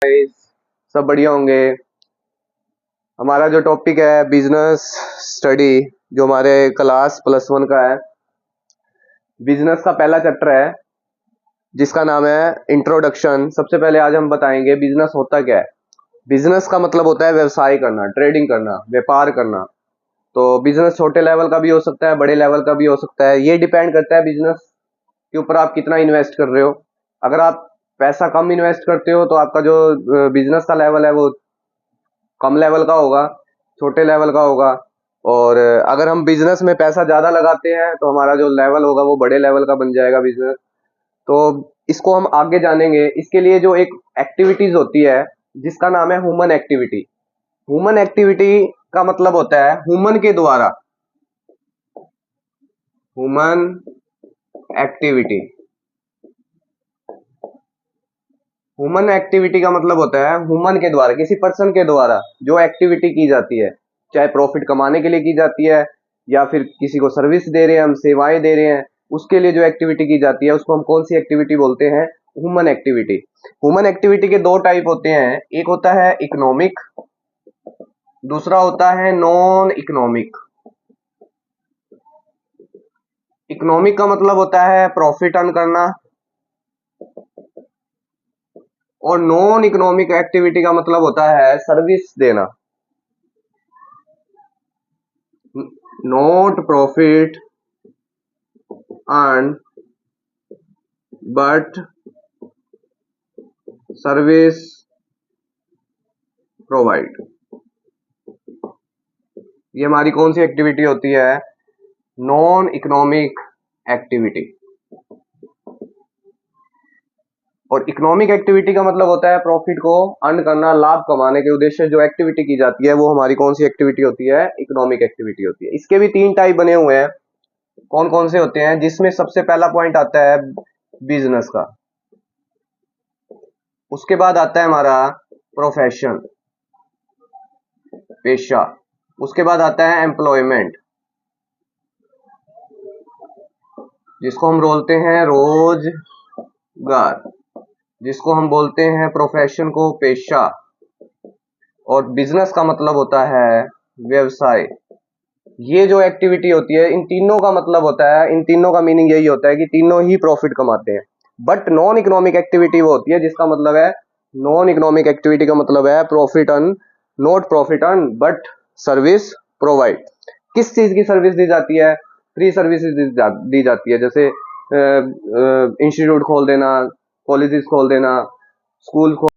Guys, सब बढ़िया होंगे। हमारा जो टॉपिक है बिजनेस स्टडी, जो हमारे क्लास +1 का है, बिजनेस का पहला चैप्टर है जिसका नाम है इंट्रोडक्शन। सबसे पहले आज हम बताएंगे बिजनेस होता क्या है। बिजनेस का मतलब होता है व्यवसाय करना, ट्रेडिंग करना, व्यापार करना। तो बिजनेस छोटे लेवल का भी हो सकता है, बड़े लेवल का भी हो सकता है। ये डिपेंड करता है बिजनेस के ऊपर आप कितना इन्वेस्ट कर रहे हो। अगर आप पैसा कम इन्वेस्ट करते हो तो आपका जो बिजनेस का लेवल है वो कम लेवल का होगा, छोटे लेवल का होगा। और अगर हम बिजनेस में पैसा ज्यादा लगाते हैं तो हमारा जो लेवल होगा वो बड़े लेवल का बन जाएगा बिजनेस। तो इसको हम आगे जानेंगे। इसके लिए जो एक एक्टिविटीज होती है जिसका नाम है ह्यूमन एक्टिविटी। ह्यूमन एक्टिविटी का मतलब होता है ह्यूमन के द्वारा, ह्यूमन एक्टिविटी। ह्यूमन एक्टिविटी का मतलब होता है ह्यूमन के द्वारा, किसी पर्सन के द्वारा जो एक्टिविटी की जाती है, चाहे प्रॉफिट कमाने के लिए की जाती है या फिर किसी को सर्विस दे रहे हैं, हम सेवाएं दे रहे हैं, उसके लिए जो एक्टिविटी की जाती है उसको हम कौन सी एक्टिविटी बोलते हैं? Human activity. ह्यूमन एक्टिविटी के दो टाइप होते हैं, एक होता है इकोनॉमिक, दूसरा होता है नॉन इकोनॉमिक। इकोनॉमिक का मतलब होता है प्रॉफिट अर्न करना, और नॉन इकोनॉमिक एक्टिविटी का मतलब होता है सर्विस देना। Not profit earn but service provide. ये हमारी कौन सी एक्टिविटी होती है? Non economic activity. और इकोनॉमिक एक्टिविटी का मतलब होता है प्रॉफिट को अर्न करना, लाभ कमाने के उद्देश्य से जो एक्टिविटी की जाती है वो हमारी कौन सी एक्टिविटी होती है? इकोनॉमिक एक्टिविटी होती है। इसके भी 3 टाइप बने हुए हैं। कौन कौन से होते हैं? जिसमें सबसे पहला पॉइंट आता है बिजनेस का, उसके बाद आता है हमारा प्रोफेशन, पेशा, उसके बाद आता है एम्प्लॉयमेंट जिसको हम बोलते हैं रोजगार, जिसको हम बोलते हैं प्रोफेशन को पेशा, और बिजनेस का मतलब होता है व्यवसाय। ये जो एक्टिविटी होती है, इन तीनों का मतलब होता है, इन तीनों का मीनिंग यही होता है कि तीनों ही प्रॉफिट कमाते हैं। बट नॉन इकोनॉमिक एक्टिविटी वो होती है जिसका मतलब है, नॉन इकोनॉमिक एक्टिविटी का मतलब है profit earn, not profit earn but service provide. किस चीज की सर्विस दी जाती है? फ्री सर्विसेज दी जाती है, जैसे इंस्टीट्यूट खोल देना, कॉलेजेस खोल देना, स्कूल खोल